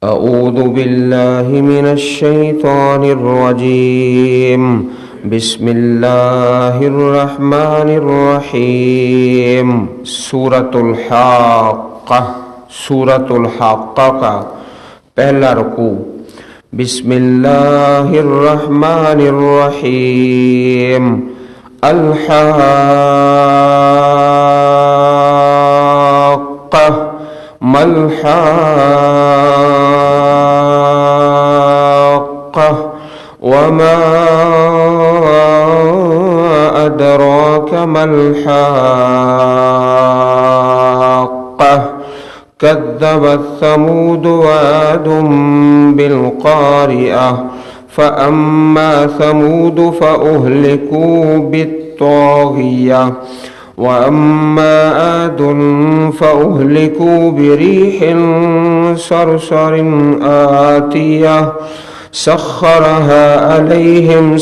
أعوذ بالله من الشيطان الرجيم. بسم الله الرحمن الرحيم. سورة الحاقة. سورة الحاقة کا پہلا رکوع. بسم الله الرحمن الرحيم. الحاقة ما الحاقة وما أدراك ما الحاقة كذبت ثمود وعاد بالقارعة فأما ثمود فأهلكوا بالطاغية وأما عاد فأهلكوا بريح صرصر آتية سخرها عليهم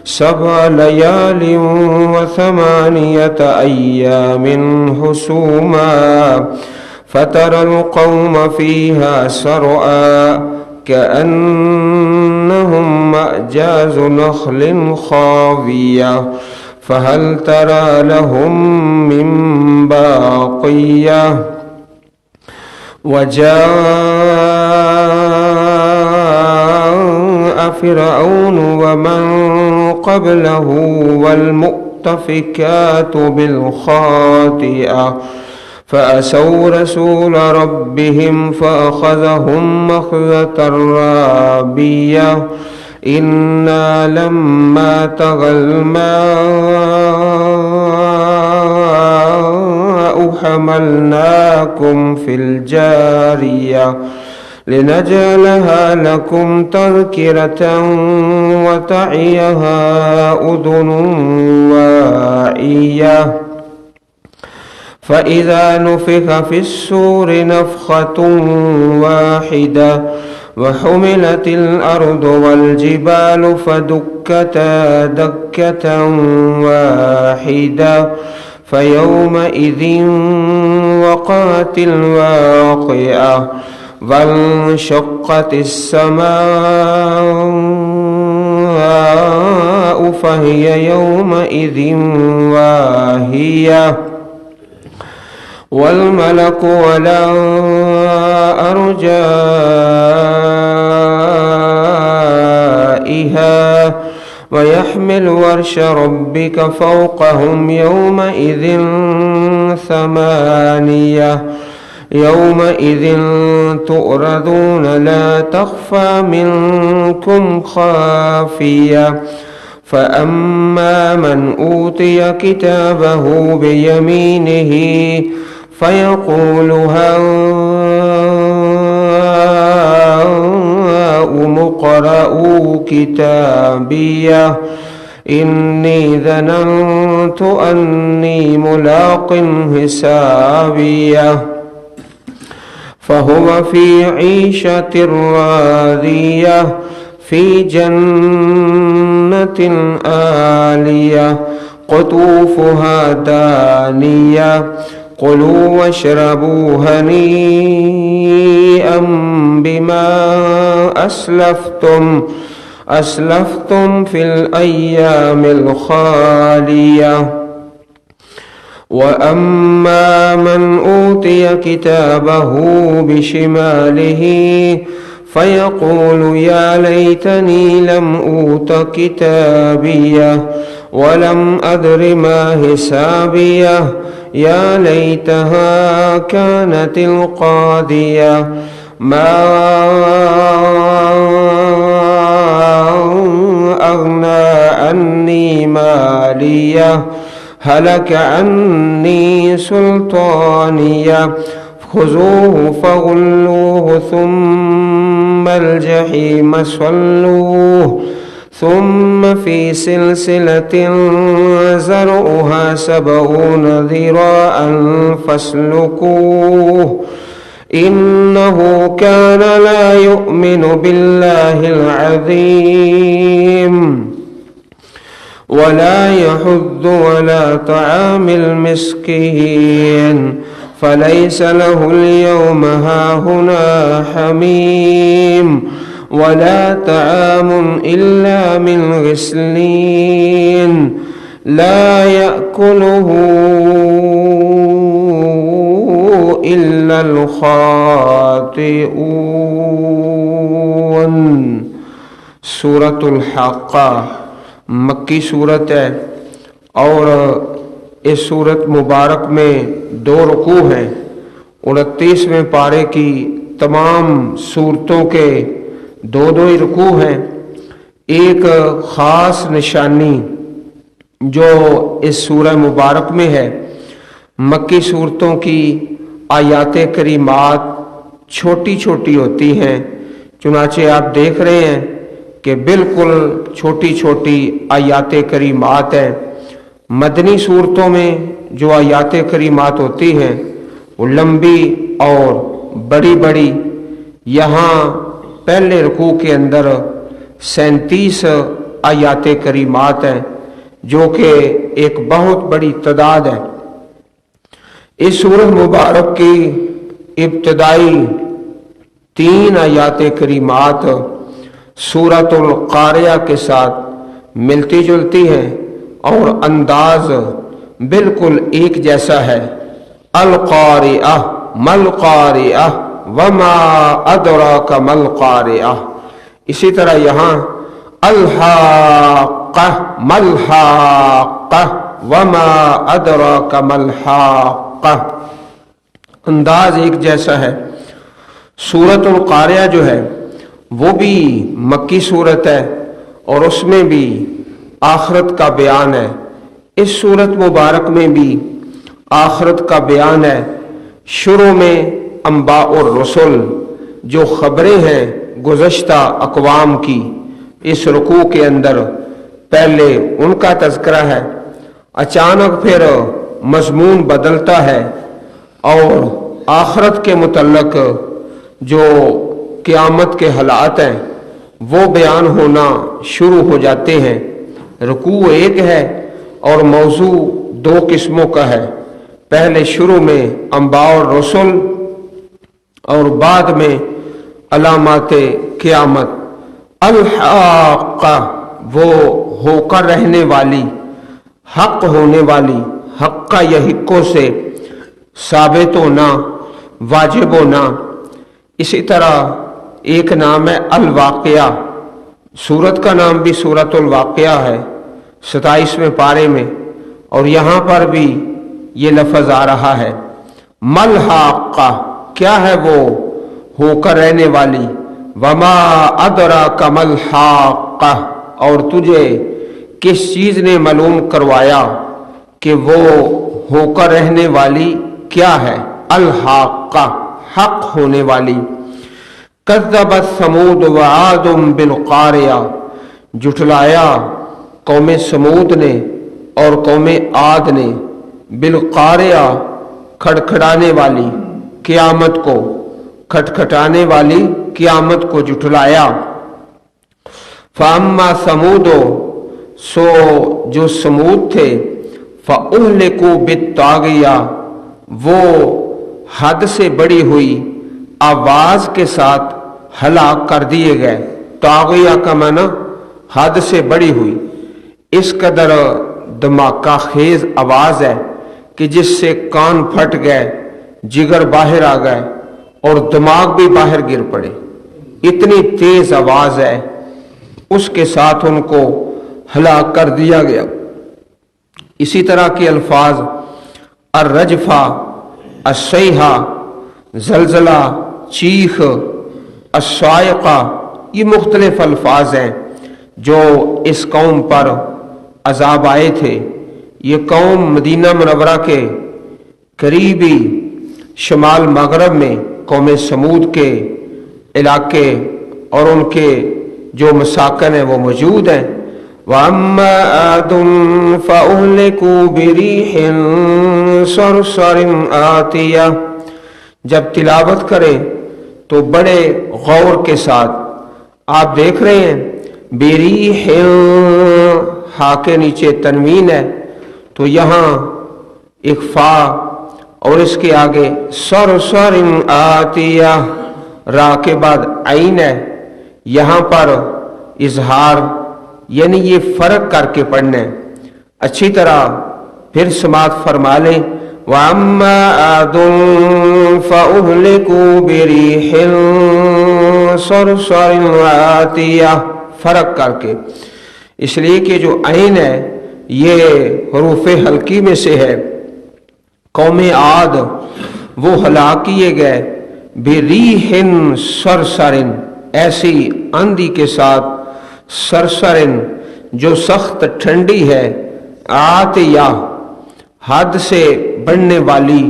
سبع ليال وثمانية أيام حسوما فترى القوم فيها صرعى كأنهم أعجاز نخل خاوية فهل ترى لهم من باقية وجاء فرعون ومن قبله والمؤتفكات بالخاطئة فأسوا رسول ربهم فأخذهم أخذة رابية إنا لما طغى الماء حملناكم في الجارية لنجعلها لكم تذكرة وتعيها أذن واعية فإذا نفخ في الصور نفخة واحدة وحملت الأرض والجبال فدكتا دكة واحدة فيومئذ وقعت الواقعة وانشقت السماء فهي يومئذ واهية والملك على أرجائها ويحمل عرش ربك فوقهم يومئذ ثمانية يومئذ تؤردون لا تخفى منكم خافية فأما من أوتي كتابه بيمينه فيقول هاؤم اقرءوا كتابيه إني ظننت أني ملاق حسابيه فهو في عيشة راضية في جنة عالية قطوفها دانية كلوا واشربوا هنيئا بما أسلفتم في الأيام الخالية وأما من أوتي كتابه بشماله فيقول يا ليتني لم أوت كتابيه ولم أدر ما حسابيه يا ليتها كانت القاضية ما أغنى عني ماليه هلك عني سلطانيه خذوه فغلوه ثم الجحيم صلوه ثم في سلسلة زرعها 70 ذراعا فاسلكوه إنه كان لا يؤمن بالله العظيم ولا يحض على طعام المسكين فليس له اليوم هاهنا حميم ولا طعام إلا من غسلين لا يأكله إلا الخاطئون۔ سورۃ الحاقہ مکی صورت ہے اور اس صورت مبارک میں 2 رکوع ہیں۔ 29ویں پارے کی تمام صورتوں کے 2 ہی رکوع ہیں۔ ایک خاص نشانی جو اس سورہ مبارک میں ہے، مکی صورتوں کی آیات کریمات چھوٹی چھوٹی ہوتی ہیں، چنانچہ آپ دیکھ رہے ہیں کہ بالکل چھوٹی چھوٹی آیات کریمات ہیں۔ مدنی صورتوں میں جو آیات کریمات ہوتی ہیں وہ لمبی اور بڑی بڑی، یہاں پہلے رکوع کے اندر 37 آیات کریمات ہیں، جو کہ ایک بہت بڑی تعداد ہے۔ اس سورۃ مبارک کی ابتدائی 3 آیات کریمات سورۃ القاریہ کے ساتھ ملتی جلتی ہیں اور انداز بالکل ایک جیسا ہے۔ القاریہ مل قاریہ وما ادراک مل قاریہ، اسی طرح یہاں الحاقہ مل حاقہ وما ادراک مل حاقہ، انداز ایک جیسا ہے۔ سورۃ القاریہ جو ہے وہ بھی مکی صورت ہے اور اس میں بھی آخرت کا بیان ہے۔ اس صورت مبارک میں بھی آخرت کا بیان ہے۔ شروع میں انباء الرسل، جو خبریں ہیں گزشتہ اقوام کی، اس رکوع کے اندر پہلے ان کا تذکرہ ہے، اچانک پھر مضمون بدلتا ہے اور آخرت کے متعلق جو قیامت کے حالات ہیں وہ بیان ہونا شروع ہو جاتے ہیں۔ رکوع ایک ہے اور موضوع 2 قسموں کا ہے، پہلے شروع میں انباء الرسل اور بعد میں علامات قیامت۔ الحاقہ وہ ہو کر رہنے والی، حق ہونے والی، حقہ یحقوں سے ثابت ہونا، واجب ہونا۔ اسی طرح ایک نام ہے الواقعہ، سورت کا نام بھی سورۃ الواقعہ ہے 27ویں پارے میں، اور یہاں پر بھی یہ لفظ آ رہا ہے۔ مل حاقہ کیا ہے وہ ہو کر رہنے والی، وما ادراک مل حاقہ اور تجھے کس چیز نے معلوم کروایا کہ وہ ہو کر رہنے والی کیا ہے۔ الحاقہ حق ہونے والی۔ کذبت ثمود وعاد بالقاریہ، جھٹلایا قوم سمود نے اور قوم عاد نے، بالقاریہ کھڑکھڑانے والی قیامت کو، کھٹکھٹانے والی قیامت کو جھٹلایا۔ فاما ثمود، سو جو سمود تھے، فاہلکوا بالطاغیہ، وہ حد سے بڑی ہوئی آواز کے ساتھ ہلاک کر دیے گئے۔ طاغیہ کا معنی حد سے بڑی ہوئی، اس قدر دھماکہ خیز آواز ہے کہ جس سے کان پھٹ گئے، جگر باہر آ گئے اور دماغ بھی باہر گر پڑے، اتنی تیز آواز ہے، اس کے ساتھ ان کو ہلاک کر دیا گیا۔ اسی طرح کے الفاظ الرجفہ، الصیحہ، زلزلہ، چیخ، الصاعقہ، یہ مختلف الفاظ ہیں جو اس قوم پر عذاب آئے تھے۔ یہ قوم مدینہ منورہ کے قریبی شمال مغرب میں قوم سمود کے علاقے اور ان کے جو مساکن ہیں وہ موجود ہیں۔ وَأَمَّا عَادٌ فَأُهْلِكُوا بِرِيحٍ صَرْصَرٍ آتِيَةٍ، جب تلاوت کریں تو بڑے غور کے ساتھ آپ دیکھ رہے ہیں، بِرِيحٍ، ہا کے نیچے تنوین ہے تو یہاں ایک فا اور اس کے آگے صرصر آتیہ، را کے بعد عین ہے، یہاں پر اظہار، یعنی یہ فرق کر کے پڑھنا ہے۔ اچھی طرح پھر سماعت فرما لیں۔ وَأَمَّا عَادٌ فَأُهْلِكُوا بِرِيحٍ صَرْصَرٍ عَاتِيَةٍ، فرق کر کے، اس لیے کہ جو عین ہے یہ حروف حلقی میں سے ہے۔ قوم عاد وہ ہلاک کیے گئے بِرِيحٍ صَرْصَرٍ، ایسی آندھی کے ساتھ، صرصرن جو سخت ٹھنڈی ہے، عاتیہ حد سے بڑھنے والی،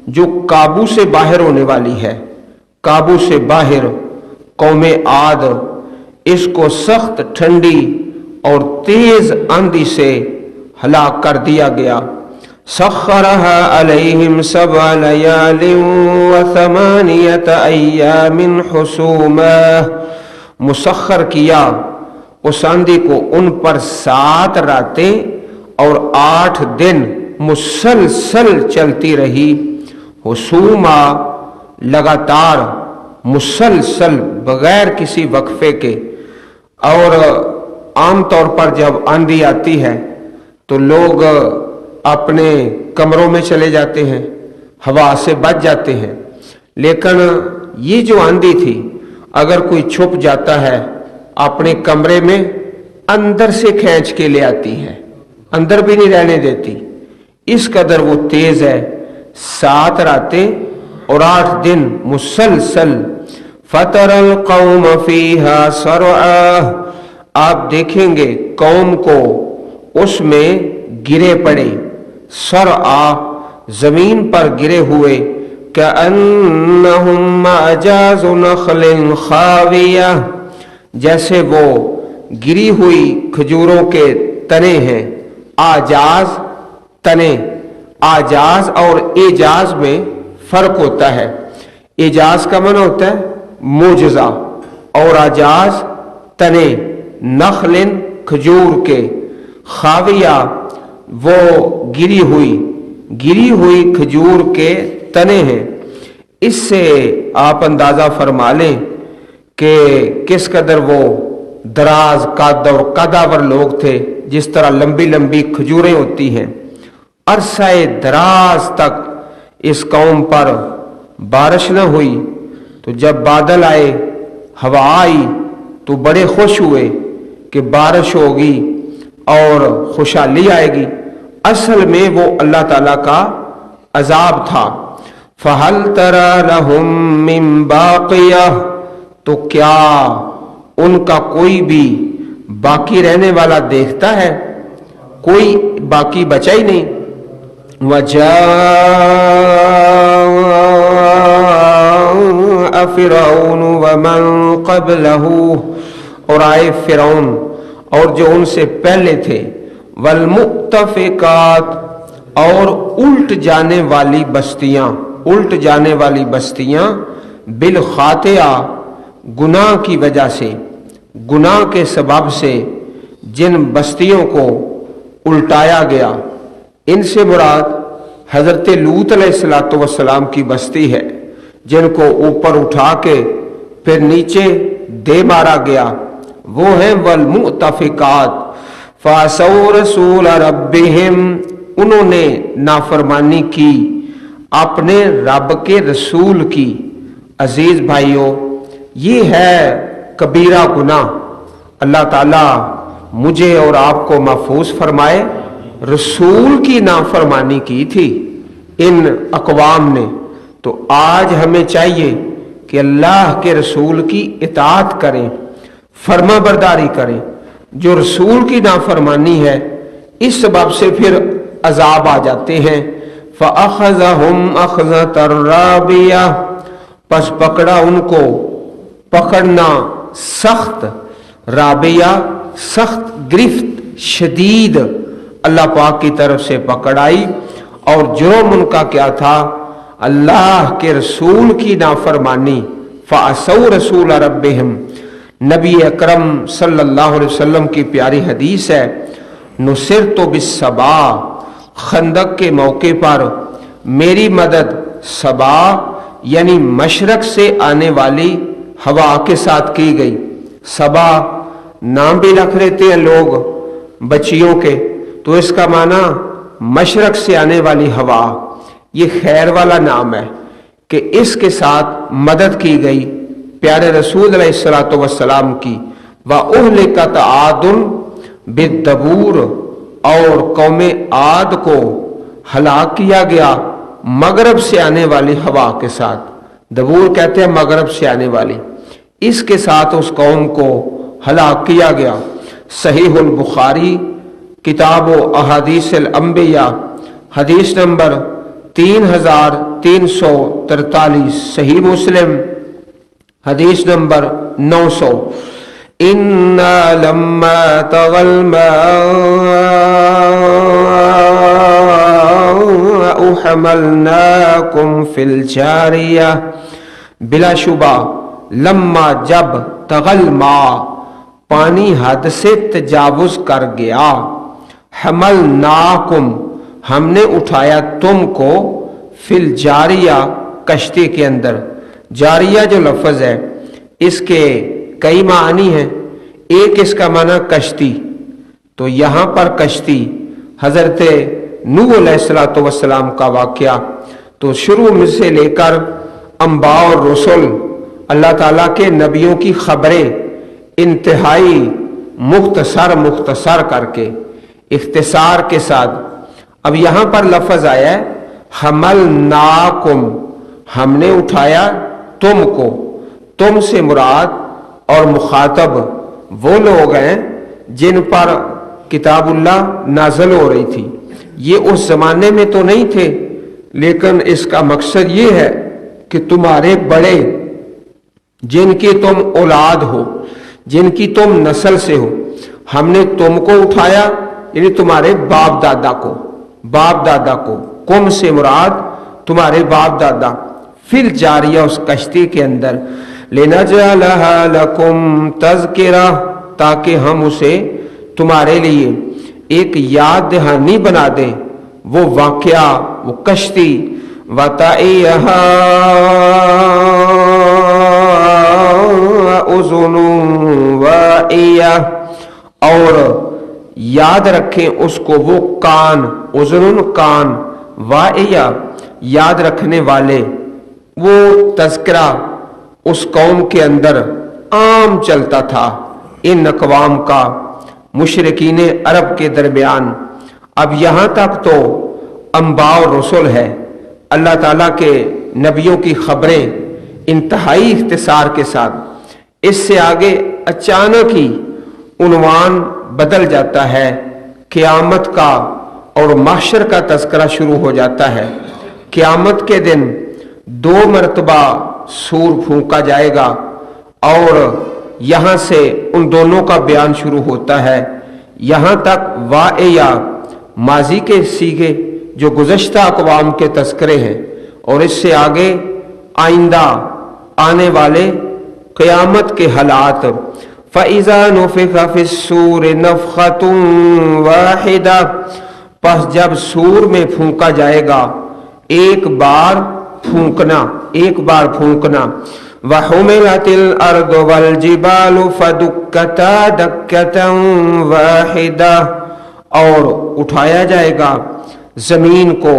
جو قابو سے باہر ہونے والی ہے، قابو سے باہر۔ قوم عاد اس کو سخت ٹھنڈی اور تیز آندھی سے ہلاک کر دیا گیا۔ سخرها علیہم 7 لیال و8 ایام حسوما، مسخر کیا اس آندھی کو ان پر 7 راتیں اور 8 دن مسلسل چلتی رہی، حسوما لگاتار، مسلسل بغیر کسی وقفے کے۔ اور عام طور پر جب آندھی آتی ہے تو لوگ اپنے کمروں میں چلے جاتے ہیں، ہوا سے بچ جاتے ہیں، لیکن یہ جو آندھی تھی اگر کوئی چھپ جاتا ہے اپنے کمرے میں، اندر سے کھینچ کے لے آتی ہے، اندر بھی نہیں رہنے دیتی، اس قدر وہ تیز ہے۔ 7 راتیں اور 8 دن مسلسل۔ فَتَرَى الْقَوْمَ فِيهَا صَرْعَىٰ، آپ دیکھیں گے قوم کو اس میں گرے پڑے، صرعا زمین پر گرے ہوئے، كَأَنَّهُمْ أَعْجَازُ نَخْلٍ خَاوِيَةٍ، جیسے وہ گری ہوئی کھجوروں کے تنے ہیں۔ آجاز تنے، آجاز اور اعجاز میں فرق ہوتا ہے۔ اعجاز کا معنی ہوتا ہے معجزہ، اور آجاز تنے، نخل کھجور کے، خاویہ وہ گری ہوئی کھجور کے تنے ہیں۔ اس سے آپ اندازہ فرما لیں کہ کس قدر وہ دراز قد اور قداور لوگ تھے، جس طرح لمبی لمبی کھجوریں ہوتی ہیں۔ عرصہ دراز تک اس قوم پر بارش نہ ہوئی، تو جب بادل آئے، ہوا آئی، تو بڑے خوش ہوئے کہ بارش ہوگی اور خوشحالی آئے گی۔ اصل میں وہ اللہ تعالیٰ کا عذاب تھا۔ فَهَلْ تَرَى لَهُم مِّن بَاقِيَةٍ، تو کیا ان کا کوئی بھی باقی رہنے والا دیکھتا ہے؟ کوئی باقی بچا ہی نہیں۔ وَجَاءَ فِرْعَوْنُ وَمَن قَبْلَهُ، اور آئے فرعون اور جو ان سے پہلے تھے، وَالْمُؤْتَفِقَاتِ، اور الٹ جانے والی بستیاں، بالخاطئہ، گناہ کی وجہ سے، گناہ کے سبب سے جن بستیوں کو الٹایا گیا، ان سے مراد حضرت لوط علیہ السلام کی بستی ہے، جن کو اوپر اٹھا کے پھر نیچے دے مارا گیا، وہ ہیں والمؤتفقات۔ فَعَصَوْا رَسُولَ رَبِّهِمْ، انہوں نے نافرمانی کی اپنے رب کے رسول کی۔ عزیز بھائیوں، یہ ہے کبیرہ گناہ۔ اللہ تعالیٰ مجھے اور آپ کو محفوظ فرمائے۔ رسول کی نافرمانی کی تھی ان اقوام نے، تو آج ہمیں چاہیے کہ اللہ کے رسول کی اطاعت کریں، فرما برداری کریں۔ جو رسول کی نافرمانی ہے، اس سبب سے پھر عذاب آ جاتے ہیں۔ فَأَخَذَهُمْ أَخْذَةً رَابِيَةً، پس پکڑا ان کو پکڑنا سخت، رابیہ سخت گرفت، شدید، اللہ پاک کی طرف سے پکڑ آئی۔ اور جرم ان کا کیا تھا؟ اللہ کے رسول کی نافرمانی۔ فَعَصَوْا رَسُولَ رَبِّهِمْ، نبی اکرم صلی اللہ علیہ وسلم کی پیاری حدیث ہے، نُصِرْتُ بِالصَّبَا، خندق کے موقع پر میری مدد صبا یعنی مشرق سے آنے والی ہوا کے ساتھ کی گئی۔ صبا نام بھی رکھ لیتے ہیں لوگ بچیوں کے، تو اس کا معنی مشرق سے آنے والی ہوا، یہ خیر والا نام ہے کہ اس کے ساتھ مدد کی گئی پیارے رسول علیہ الصلوۃ والسلام کی۔ وَأُهْلِكَتْ عَادٌ بِالدَّبُورِ، اور قوم عاد کو ہلاک کیا گیا مغرب سے آنے والی ہوا کے ساتھ۔ دبور کہتے ہیں مغرب سے آنے والی، اس کے ساتھ اس قوم کو ہلاک کیا گیا۔ صحیح البخاری کتاب و احادیث الانبیاء حدیث نمبر 3343، صحیح مسلم حدیث نمبر 900۔ اِنَّا لَمَّا طَغَى الْمَاءُ حَمَلْنَاكُمْ فِي الْجَارِيَةِ، بلا شبہ لما جب طغى الماء پانی حد سے تجاوز کر گیا، حملناکم ہم نے اٹھایا تم کو، فی الجاریہ کشتی کے اندر۔ جاریہ جو لفظ ہے اس کے کئی معنی ہیں، ایک اس کا معنی کشتی، تو یہاں پر کشتی حضرت نوح علیہ الصلوۃ والسلام کا واقعہ، تو شروع میں سے لے کر انبیاء اور رسل اللہ تعالیٰ کے نبیوں کی خبریں انتہائی مختصر کر کے اختصار کے ساتھ، اب یہاں پر لفظ آیا ہے حملناکم، ہم نے اٹھایا تم کو، تم سے مراد اور مخاطب وہ لوگ ہیں جن پر کتاب اللہ نازل ہو رہی تھی۔ یہ اس زمانے میں تو نہیں تھے، لیکن اس کا مقصد یہ ہے کہ تمہارے بڑے جن کی تم اولاد ہو، جن کی تم نسل سے ہو، ہم نے تم کو اٹھایا، یعنی تمہارے باپ دادا کو، قوم سے مراد تمہارے باپ دادا، پھر جاریہ اس کشتی کے اندر، لِنَجْعَلَهَا لَكُمْ تَذْكِرَةً تاکہ ہم اسے تمہارے لیے ایک یاد دہانی بنا دیں، وہ واقعہ، وہ کشتی، وَتَعِيَهَا اذن واعیہ، اور یاد رکھیں اس کو وہ کان، اذن کان، واعیہ یاد رکھنے والے۔ وہ تذکرہ اس قوم کے اندر عام چلتا تھا، ان اقوام کا، مشرکین عرب کے درمیان۔ اب یہاں تک تو انبیاء اور رسل ہے، اللہ تعالیٰ کے نبیوں کی خبریں انتہائی اختصار کے ساتھ، اس سے آگے اچانک ہی عنوان بدل جاتا ہے، قیامت کا اور محشر کا تذکرہ شروع ہو جاتا ہے۔ قیامت کے دن 2 مرتبہ سور پھونکا جائے گا، اور یہاں سے ان دونوں کا بیان شروع ہوتا ہے، یہاں تک واعیہ ماضی کے صیغے جو گزشتہ اقوام کے تذکرے ہیں، اور اس سے آگے آئندہ آنے والے قیامت کے حالات۔ فَإِذَا نُفِخَ فِي الصُّورِ نَفْخَةٌ وَاحِدَةٌ پس جب سور میں پھونکا جائے گا، ایک بار پھونکنا، وَحُمِلَتِ الْأَرْضُ وَالْجِبَالُ فَدُكَّتَا دَكَّةً وَاحِدَةً اور اٹھایا جائے گا زمین کو،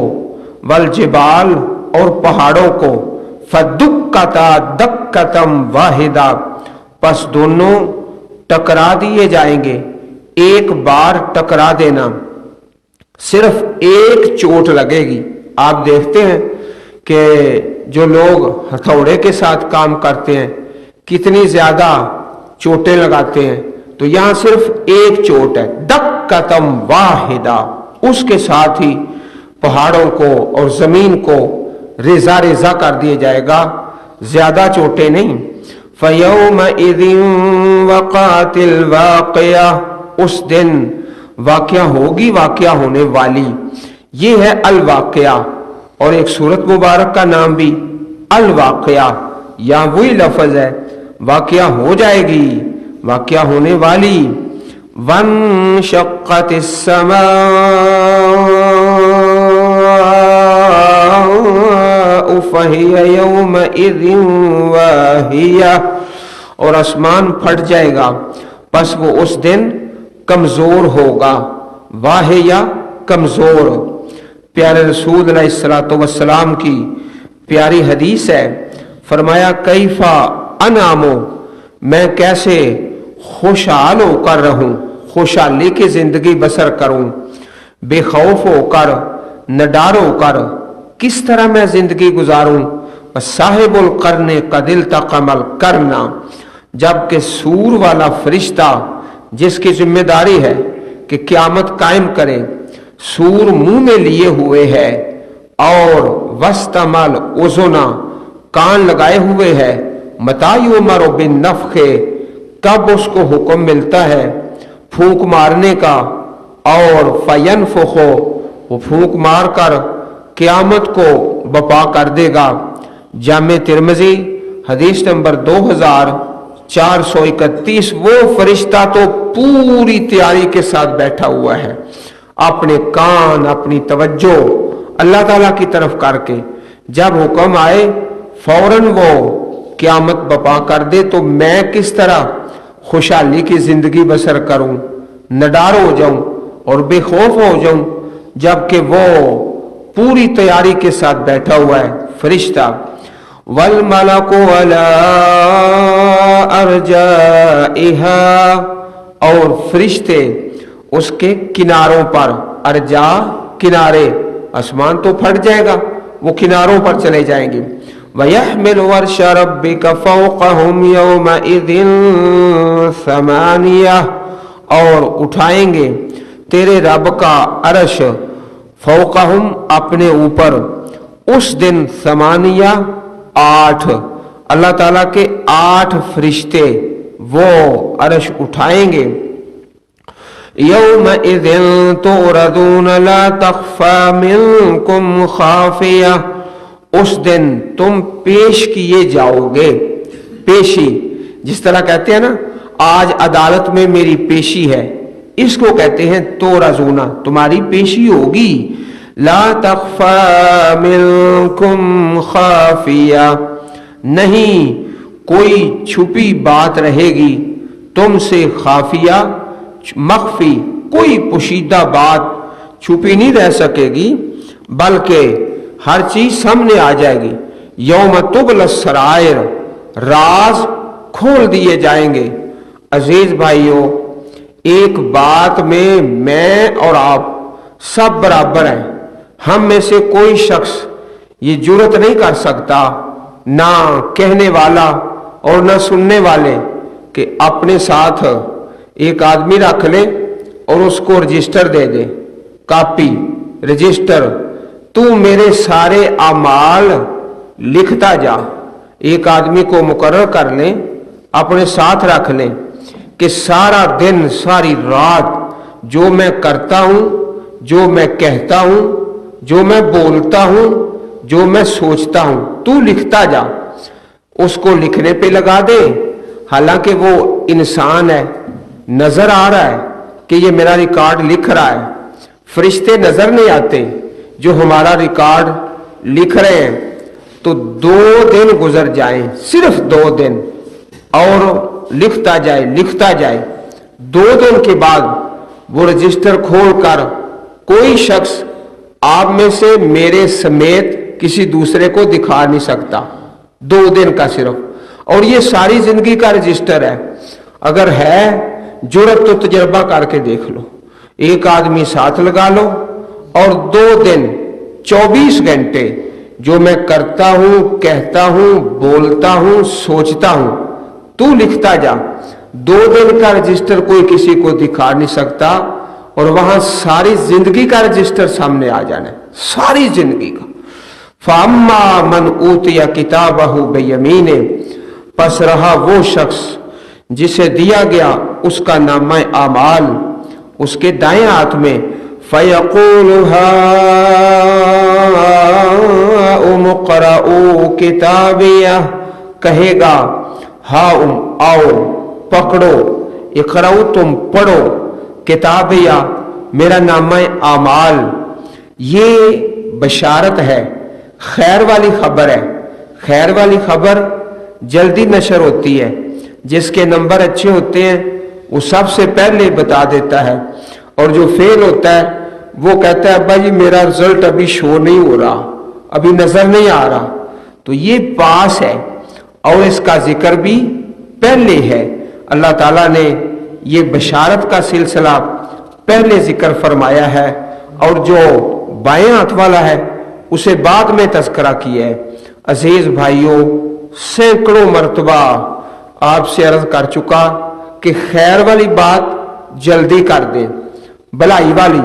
والجبال اور پہاڑوں کو، فَدُكَّتَا دَكَّةً وَاحِدَةً پس دونوں ٹکرا دیے جائیں گے، ایک بار ٹکرا دینا، صرف ایک چوٹ لگے گی۔ آپ دیکھتے ہیں کہ جو لوگ ہتھوڑے کے ساتھ کام کرتے ہیں کتنی زیادہ چوٹیں لگاتے ہیں، تو یہاں صرف ایک چوٹ ہے، دکتم واحدہ، اس کے ساتھ ہی پہاڑوں کو اور زمین کو ریزہ ریزہ کر دیا جائے گا، زیادہ چوٹیں نہیں۔ فَيَوْمَئِذٍ وَقَعَتِ الْوَاقِعَةُ اس دن واقعہ ہوگی، واقعہ ہونے والی، یہ ہے الواقعہ، اور ایک سورت مبارک کا نام بھی الواقعہ، یہاں وہی لفظ ہے، واقعہ ہو جائے گی، واقعہ ہونے والی۔ وَانشَقَّتِ السَّمَاءُ فهي يومئذ واهية, اور آسمان پھٹ جائے گا پس وہ اس دن کمزور ہوگا. واہیہ کمزور. پیارے رسول علیہ الصلوۃ والسلام کی پیاری حدیث ہے, فرمایا کیفا انامو, میں کیسے خوشحال ہو کر رہوں, خوشحالی کی زندگی بسر کروں, بے خوف ہو کر, نڈار ہو کر, کس طرح میں زندگی گزاروں. صاحب القرن قد التقم القرن, جبکہ سور والا فرشتہ جس کی ذمہ داری ہے کہ قیامت قائم کرے, سور منہ میں لیے ہوئے ہے, اور وستعمل اذنا, کان لگائے ہوئے ہے, متی یؤمر بالنفخ, کب اس کو حکم ملتا ہے پھونک مارنے کا, اور فینفخ, وہ پھونک مار کر قیامت کو بپا کر دے گا. جامع ترمذی حدیث نمبر 2431. وہ فرشتہ تو پوری تیاری کے ساتھ بیٹھا ہوا ہے, اپنے کان, اپنی توجہ اللہ تعالیٰ کی طرف کر کے, جب حکم آئے فوراً وہ قیامت بپا کر دے, تو میں کس طرح خوشحالی کی زندگی بسر کروں, نڈار ہو جاؤں اور بے خوف ہو جاؤں, جبکہ وہ پوری تیاری کے ساتھ بیٹھا ہوا ہے فرشتہ. والملک علی ارجائها, اور فرشتے اس کے کناروں پر, ارجا کنارے, آسمان تو پھٹ جائے گا, وہ کناروں پر چلے جائیں گے. وَيَحْمِلُ عَرْشَ رَبِّكَ فَوْقَهُمْ يَوْمَئِذٍ ثَمَانِيَةٌ, اور اٹھائیں گے تیرے رب کا عرش, فوقہم اپنے اوپر, اس دن ثمانیہ 8, اللہ تعالیٰ کے 8 فرشتے وہ عرش اٹھائیں گے. یومئذ تعرضون لا تخفی منکم خافیہ, اس دن تم پیش کیے جاؤ گے. پیشی جس طرح کہتے ہیں نا آج عدالت میں میری پیشی ہے, اس کو کہتے ہیں تعرضون, تمہاری پیشی ہوگی. لا تخفی منکم خافیہ, نہیں کوئی چھپی بات رہے گی تم سے, خافیہ مخفی, کوئی پوشیدہ بات چھپی نہیں رہ سکے گی, بلکہ ہر چیز سامنے آ جائے گی. یوم تبلی السرائر, راز کھول دیے جائیں گے. عزیز بھائیوں, ایک بات میں اور آپ سب برابر ہیں. ہم میں سے کوئی شخص یہ جرت نہیں کر سکتا, نہ کہنے والا اور نہ سننے والے, کہ اپنے ساتھ ایک آدمی رکھ لے اور اس کو رجسٹر دے دے, کاپی رجسٹر, تو میرے سارے اعمال لکھتا جا. ایک آدمی کو مقرر کر لیں, اپنے ساتھ رکھ لیں کہ سارا دن ساری رات جو میں کرتا ہوں, جو میں کہتا ہوں, جو میں بولتا ہوں, جو میں سوچتا ہوں, تو لکھتا جا. اس کو لکھنے پہ لگا دے, حالانکہ وہ انسان ہے, نظر آ رہا ہے کہ یہ میرا ریکارڈ لکھ رہا ہے. فرشتے نظر نہیں آتے جو ہمارا ریکارڈ لکھ رہے ہیں. تو 2 دن گزر جائیں, صرف 2 دن, اور لکھتا جائے. 2 دن کے بعد وہ رجسٹر کھول کر کوئی شخص آپ میں سے میرے سمیت کسی دوسرے کو دکھا نہیں سکتا. 2 دن کا صرف, اور یہ ساری زندگی کا رجسٹر ہے. اگر ہے جرت تو تجربہ کر کے دیکھ لو, ایک آدمی ساتھ لگا لو, اور 2 دن 24 گھنٹے جو میں کرتا ہوں, کہتا ہوں, بولتا ہوں, سوچتا ہوں, تو لکھتا جا. 2 دن کا رجسٹر کوئی کسی کو دکھا نہیں سکتا, اور وہاں ساری زندگی کا رجسٹر سامنے آ جانا ہے, ساری زندگی کا. فَأَمَّا مَنْ أُوتِيَ كِتَابَهُ بِيَمِينِهِ, پس رہا وہ شخص جسے دیا گیا اس کا نامہ اعمال اس کے دائیں ہاتھ میں. فَيَقُولُ هَاؤُمُ اقْرَءُوا كِتَابِيَهْ, کہے گا آؤ پکڑو, اقرؤ تم پڑھو, کتابیہ میرا نامہ اعمال. یہ بشارت ہے خیر والی خبر ہے. خیر والی خبر جلدی نشر ہوتی ہے. جس کے نمبر اچھے ہوتے ہیں وہ سب سے پہلے بتا دیتا ہے, اور جو فیل ہوتا ہے وہ کہتا ہے ابا جی میرا رزلٹ ابھی شو نہیں ہو رہا, ابھی نظر نہیں آ رہا. تو یہ پاس ہے اور اس کا ذکر بھی پہلے ہے. اللہ تعالیٰ نے یہ بشارت کا سلسلہ پہلے ذکر فرمایا ہے, اور جو بائیں ہاتھ والا ہے اسے بعد میں تذکرہ کیا ہے. عزیز بھائیوں, سینکڑوں مرتبہ آپ سے عرض کر چکا کہ خیر والی بات جلدی کر دیں, بھلائی والی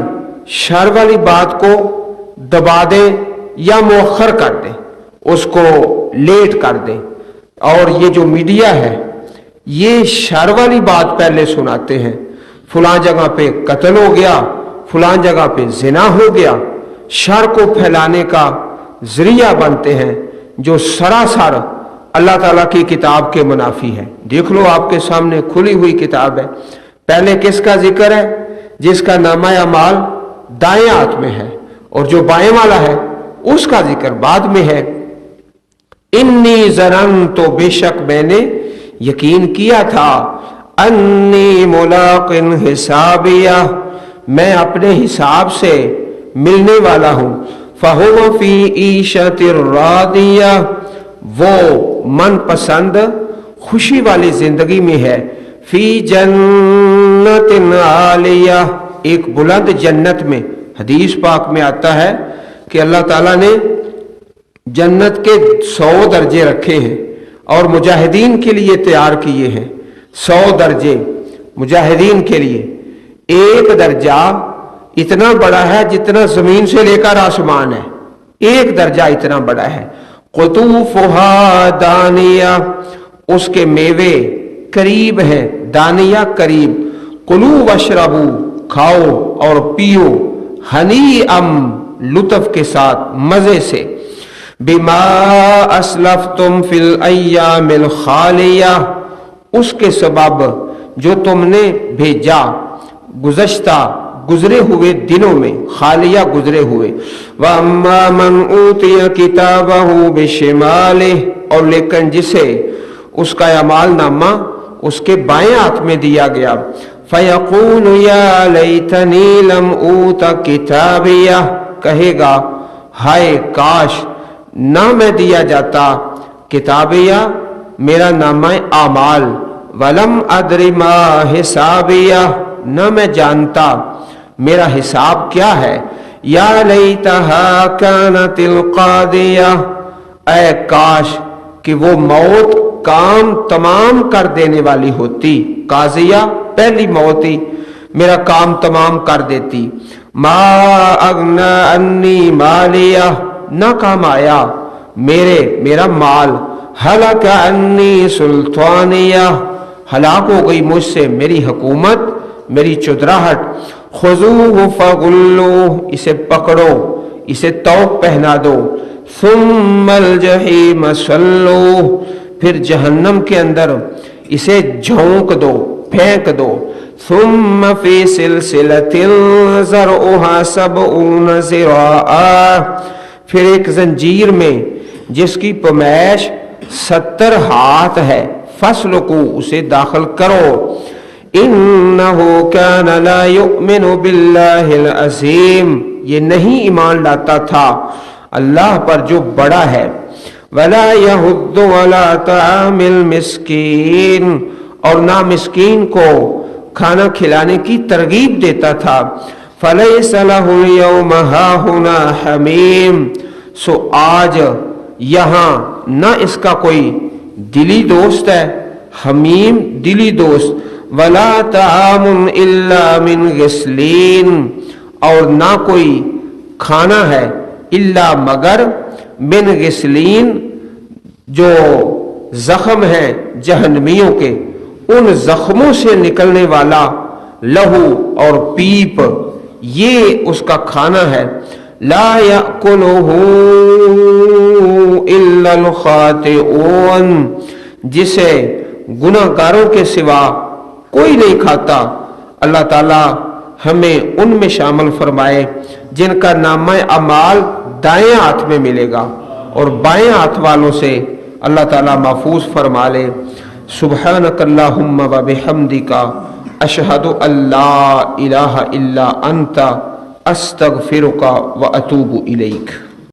شر والی بات کو دبا دیں یا مؤخر کر دیں, اس کو لیٹ کر دیں. اور یہ جو میڈیا ہے یہ شر والی بات پہلے سناتے ہیں, فلاں جگہ پہ قتل ہو گیا, فلاں جگہ پہ زنا ہو گیا. شر کو پھیلانے کا ذریعہ بنتے ہیں جو سراسر اللہ تعالیٰ کی کتاب کے منافی ہے. دیکھ لو آپ کے سامنے کھلی ہوئی کتاب ہے. پہلے کس کا ذکر ہے؟ جس کا نامہ اعمال دائیں ہاتھ میں ہے, اور جو بائیں والا ہے اس کا ذکر بعد میں ہے. انی ظننت, بے شک میں نے یقین کیا تھا, انی ملاق حسابیہ, میں اپنے حساب سے ملنے والا ہوں. فہو فی عیشۃ راضیہ, وہ من پسند خوشی والی زندگی میں ہے. فی جنت عالیہ, ایک بلند جنت میں. حدیث پاک میں آتا ہے کہ اللہ تعالیٰ نے جنت کے 100 درجے رکھے ہیں اور مجاہدین کے لیے تیار کیے ہیں. 100 درجے مجاہدین کے لیے. ایک درجہ اتنا بڑا ہے جتنا زمین سے لے کر آسمان ہے, ایک درجہ اتنا بڑا ہے. قطوفہا دانیہ, اس کے میوے قریب ہیں, دانیہ قریب. کلو واشربو, کھاؤ اور پیو, ہنیئا, لطف کے ساتھ, مزے سے. بما اسلفتم فی الایام الخالیہ, اس کے سبب جو تم نے بھیجا گزشتہ گزرے ہوئے دنوں میں, خالیہ گزرے ہوئے. وَأَمَّا مَنْ أُوتِيَ كِتَابَهُ بِشِمَالِهِ, اور لیکن جسے اس کا اعمال نامہ اس کے بائیں ہاتھ میں دیا گیا. فَيَقُولُ يَا لَيْتَنِي لَمْ أُوتَ كِتَابِيَهْ, کہے گا ہائے کاش نہ میں دیا جاتا کتابیہ, میرا نامہ اعمال. وَلَمْ أَدْرِ مَا حِسَابِيَهْ, نہ میں جانتا میرا حساب کیا ہے. یا لیتہا کانت القاضیہ, اے کاش کہ وہ موت کام تمام کر دینے والی ہوتی. قاضیہ پہلی موت ہی, میرا کام تمام کر دیتی. ما اغنا انی مالیہ, نہ کام آیا میرا مال. ہلک انی سلطانیہ, ہلاک ہو گئی مجھ سے میری حکومت, میری چودراہٹ. خذوہ فغلوہ, اسے پکڑو, اسے توق پہنا دو. ثم الجحیم صلوہ, پھر جہنم کے اندر اسے جھونک دو, پھینک دو. ثم فی سلسلۃ ذرعها 70 ذراعا, پھر ایک زنجیر میں جس کی پیمائش 70 ہاتھ ہے. فسلکو, اسے داخل کرو. انہو کان لا یؤمن باللہ العظیم, یہ نہیں ایمان لاتا تھا اللہ پر جو بڑا ہے. ولا یحض علی طعام المسکین, اور نہ مسکین کو کھانا کھلانے کی ترغیب دیتا تھا. فلیس لہ اليوم ہاہنا حمیم, سو آج یہاں نہ اس کا کوئی دلی دوست ہے, حمیم دلی دوست. ولا طعام الا من غسلین, اور نہ کوئی کھانا ہے الا مگر من غسلین, جو زخم ہیں جہنمیوں کے, ان زخموں سے نکلنے والا لہو اور پیپ, یہ اس کا کھانا ہے. لا یأکلہ الا الخاطئون, جسے گناہگاروں کے سوا کوئی نہیں کھاتا. اللہ تعالی ہمیں ان میں شامل فرمائے جن کا نامہ اعمال دائیں ہاتھ میں ملے گا. اور بائیں ہاتھ والوں سے اللہ تعالیٰ محفوظ فرما لے۔ سبحانک اللہم و بحمدک اشہد ان لا الہ الا انت استغفرک و اتوب الیک۔